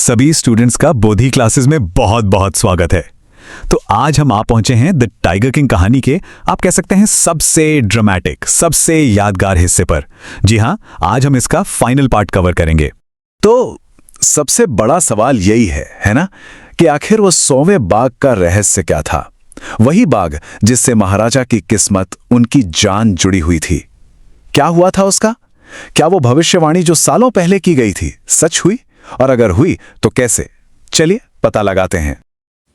सभी स्टूडेंट्स का बोधी क्लासेस में बहुत बहुत स्वागत है। तो आज हम आ पहुंचे हैं द टाइगर किंग कहानी के आप कह सकते हैं सबसे ड्रामेटिक, सबसे यादगार हिस्से पर। जी हां, आज हम इसका फाइनल पार्ट कवर करेंगे। तो सबसे बड़ा सवाल यही है ना, कि आखिर वो 100वें बाघ का रहस्य क्या था? वही बाघ जिससे महाराजा की किस्मत, उनकी जान जुड़ी हुई थी। क्या हुआ था उसका? क्या वो भविष्यवाणी जो सालों पहले की गई थी सच हुई? और अगर हुई तो कैसे? चलिए पता लगाते हैं।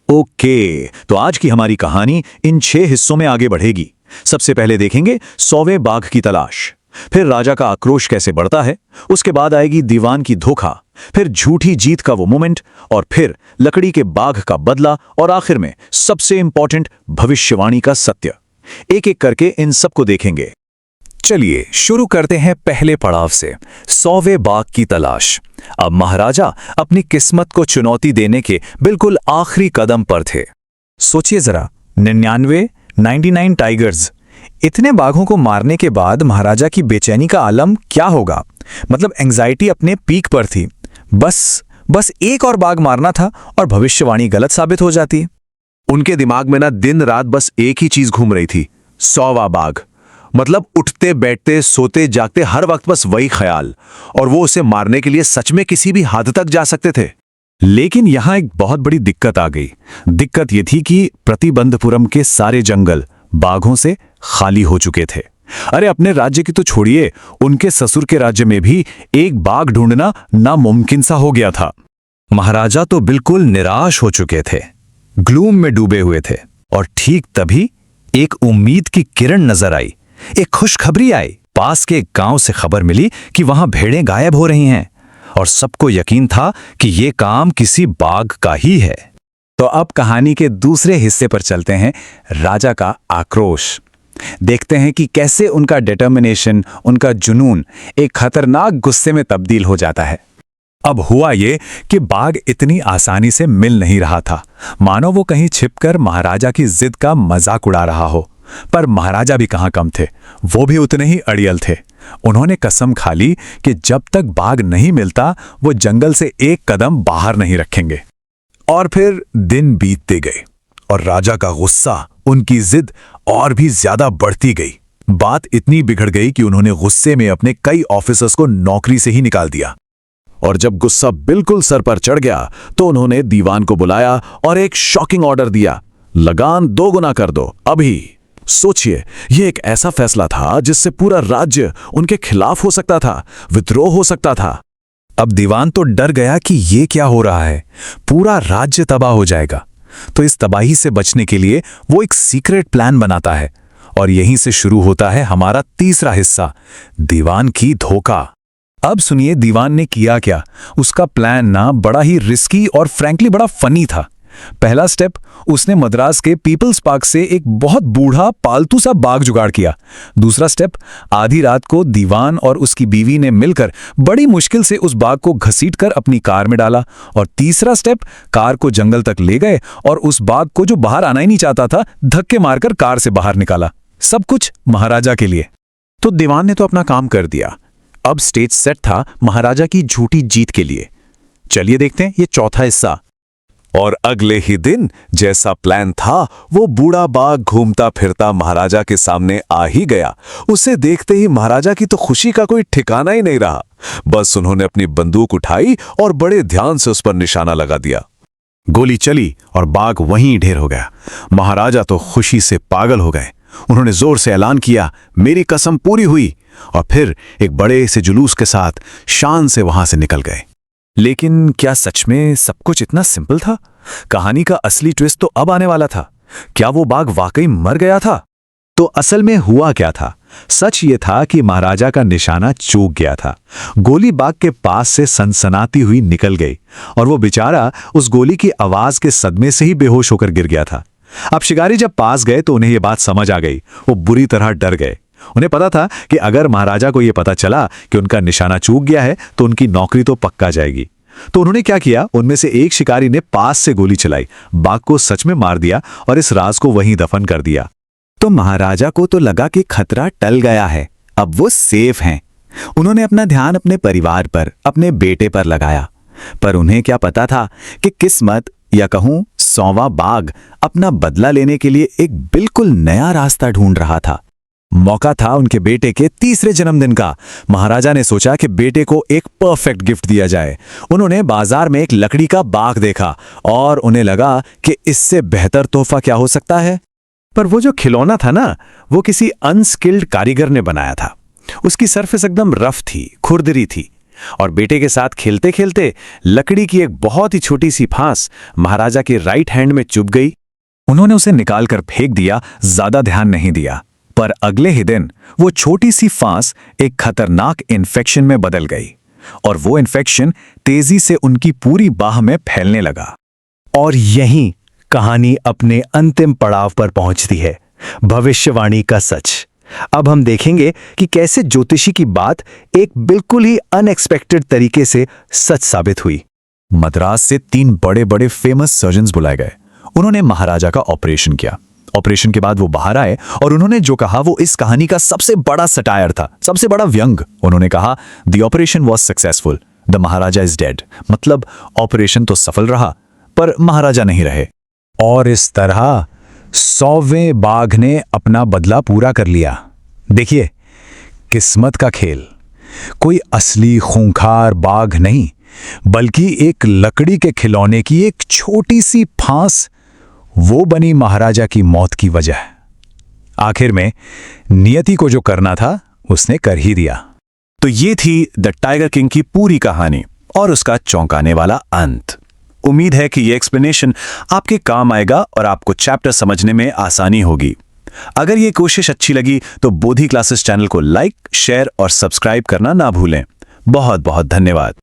ओके, तो आज की हमारी कहानी इन 6 हिस्सों में आगे बढ़ेगी। सबसे पहले देखेंगे 100वें बाघ की तलाश, फिर राजा का आक्रोश कैसे बढ़ता है, उसके बाद आएगी दीवान की धोखा, फिर झूठी जीत का वो मोमेंट, और फिर लकड़ी के बाघ का बदला, और आखिर में सबसे इंपॉर्टेंट भविष्यवाणी का सत्य। एक एक करके इन सबको देखेंगे। चलिए शुरू करते हैं पहले पड़ाव से, 100वें बाघ की तलाश। अब महाराजा अपनी किस्मत को चुनौती देने के बिल्कुल आखिरी कदम पर थे। सोचिए जरा, 99 टाइगर्स, इतने बाघों को मारने के बाद महाराजा की बेचैनी का आलम क्या होगा? मतलब एंजाइटी अपने पीक पर थी। बस एक और बाघ मारना था और भविष्यवाणी गलत साबित हो जाती। उनके दिमाग में ना दिन रात बस एक ही चीज घूम रही थी, 100वां बाघ। मतलब उठते बैठते सोते जागते हर वक्त बस वही ख्याल, और वो उसे मारने के लिए सच में किसी भी हद तक जा सकते थे। लेकिन यहां एक बहुत बड़ी दिक्कत आ गई। दिक्कत यह थी कि प्रतिबंधपुरम के सारे जंगल बाघों से खाली हो चुके थे। अरे अपने राज्य की तो छोड़िए, उनके ससुर के राज्य में भी एक बाघ ढूंढना नामुमकिन सा हो गया था। महाराजा तो बिल्कुल निराश हो चुके थे, ग्लूम में डूबे हुए थे। और ठीक तभी एक उम्मीद की किरण नजर आई, एक खुशखबरी आई। पास के गांव से खबर मिली कि वहां भेड़ें गायब हो रही हैं, और सबको यकीन था कि ये काम किसी बाघ का ही है। तो अब कहानी के दूसरे हिस्से पर चलते हैं, राजा का आक्रोश। देखते हैं कि कैसे उनका डिटर्मिनेशन, उनका जुनून एक खतरनाक गुस्से में तब्दील हो जाता है। अब हुआ ये कि बाघ इतनी आसानी से मिल नहीं रहा था, मानो वो कहीं छिपकर महाराजा की जिद का मजाक उड़ा रहा हो। पर महाराजा भी कहां कम थे, वो भी उतने ही अड़ियल थे। उन्होंने कसम खा ली कि जब तक बाघ नहीं मिलता वो जंगल से एक कदम बाहर नहीं रखेंगे। और फिर दिन बीतते गए और राजा का गुस्सा, उनकी जिद और भी ज्यादा बढ़ती गई। बात इतनी बिगड़ गई कि उन्होंने गुस्से में अपने कई ऑफिसर्स को नौकरी से ही निकाल दिया। और जब गुस्सा बिल्कुल सर पर चढ़ गया तो उन्होंने दीवान को बुलाया और एक शॉकिंग ऑर्डर दिया, लगान 2 गुना कर दो अभी। सोचिए, यह एक ऐसा फैसला था जिससे पूरा राज्य उनके खिलाफ हो सकता था, विद्रोह हो सकता था। अब दीवान तो डर गया कि ये क्या हो रहा है, पूरा राज्य तबाह हो जाएगा। तो इस तबाही से बचने के लिए वो एक सीक्रेट प्लान बनाता है, और यहीं से शुरू होता है हमारा तीसरा हिस्सा, दीवान की धोखा। अब सुनिए दीवान ने किया क्या। उसका प्लान ना बड़ा ही रिस्की और फ्रैंकली बड़ा फनी था। पहला स्टेप, उसने मद्रास के पीपल्स पार्क से एक बहुत बूढ़ा पालतू सा बाघ जुगाड़ किया। दूसरा स्टेप, आधी रात को दीवान और उसकी बीवी ने मिलकर बड़ी मुश्किल से उस बाघ को घसीटकर अपनी कार में डाला। और तीसरा स्टेप, कार को जंगल तक ले गए और उस बाघ को, जो बाहर आना ही नहीं चाहता था, धक्के मारकर कार से बाहर निकाला। सब कुछ महाराजा के लिए। तो दीवान ने तो अपना काम कर दिया। अब स्टेज सेट था महाराजा की झूठी जीत के लिए। चलिए देखते हैं ये चौथा हिस्सा। और अगले ही दिन जैसा प्लान था, वो बूढ़ा बाघ घूमता फिरता महाराजा के सामने आ ही गया। उसे देखते ही महाराजा की तो खुशी का कोई ठिकाना ही नहीं रहा। बस उन्होंने अपनी बंदूक उठाई और बड़े ध्यान से उस पर निशाना लगा दिया। गोली चली और बाघ वहीं ढेर हो गया। महाराजा तो खुशी से पागल हो गए। उन्होंने जोर से ऐलान किया, मेरी कसम पूरी हुई। और फिर एक बड़े से जुलूस के साथ शान से वहां से निकल गए। लेकिन क्या सच में सब कुछ इतना सिंपल था? कहानी का असली ट्विस्ट तो अब आने वाला था। क्या वो बाघ वाकई मर गया था? तो असल में हुआ क्या था? सच ये था कि महाराजा का निशाना चूक गया था। गोली बाघ के पास से सनसनाती हुई निकल गई और वो बेचारा उस गोली की आवाज के सदमे से ही बेहोश होकर गिर गया था। अब शिकारी जब पास गए तो उन्हें यह बात समझ आ गई। वो बुरी तरह डर गए। उन्हें पता था कि अगर महाराजा को यह पता चला कि उनका निशाना चूक गया है तो उनकी नौकरी तो पक्का जाएगी। तो उन्होंने क्या किया, उनमें से एक शिकारी ने पास से गोली चलाई, बाघ को सच में मार दिया और इस राज को वहीं दफन कर दिया। तो महाराजा को तो लगा कि खतरा टल गया है, अब वो सेफ हैं। उन्होंने अपना ध्यान अपने परिवार पर, अपने बेटे पर लगाया। पर उन्हें क्या पता था कि किस्मत या कहूं 100वां बाघ अपना बदला लेने के लिए एक बिल्कुल नया रास्ता ढूंढ रहा था। मौका था उनके बेटे के 3रे जन्मदिन का। महाराजा ने सोचा कि बेटे को एक परफेक्ट गिफ्ट दिया जाए। उन्होंने बाजार में एक लकड़ी का बाग देखा और उन्हें लगा कि इससे बेहतर तोहफा क्या हो सकता है। पर वो जो खिलौना था ना, वो किसी अनस्किल्ड कारीगर ने बनाया था। उसकी सरफेस एकदम रफ थी, खुरदरी थी, और बेटे के साथ खेलते खेलते लकड़ी की एक बहुत ही छोटी सी फांस महाराजा के राइट हैंड में चुभ गई। उन्होंने उसे निकालकर फेंक दिया, ज्यादा ध्यान नहीं दिया। पर अगले ही दिन वो छोटी सी फांस एक खतरनाक इन्फेक्शन में बदल गई, और वो इन्फेक्शन तेजी से उनकी पूरी बाह में फैलने लगा। और यहीं कहानी अपने अंतिम पड़ाव पर पहुंचती है, भविष्यवाणी का सच। अब हम देखेंगे कि कैसे ज्योतिषी की बात एक बिल्कुल ही अनएक्सपेक्टेड तरीके से सच साबित हुई। मद्रास से 3 बड़े बड़े फेमस सर्जन्स बुलाए गए। उन्होंने महाराजा का ऑपरेशन किया। ऑपरेशन के बाद वो बाहर आए और उन्होंने जो कहा वो इस कहानी का सबसे बड़ा सटायर था, सबसे बड़ा व्यंग। उन्होंने कहा, the operation was successful, the Maharaja is dead. मतलब ऑपरेशन तो सफल रहा, पर महाराजा नहीं रहे। और इस तरह 100वें बाघ ने अपना बदला पूरा कर लिया। देखिए, किस्मत का खेल। कोई असली खूंखार बाघ नहीं, बल्कि एक लकड़ी के खिलौने की एक छोटी सी फांस, वो बनी महाराजा की मौत की वजह। आखिर में नियति को जो करना था उसने कर ही दिया। तो ये थी द टाइगर किंग की पूरी कहानी और उसका चौंकाने वाला अंत। उम्मीद है कि ये एक्सप्लेनेशन आपके काम आएगा और आपको चैप्टर समझने में आसानी होगी। अगर ये कोशिश अच्छी लगी तो बोधी क्लासेस चैनल को लाइक, शेयर और सब्सक्राइब करना ना भूलें। बहुत बहुत धन्यवाद।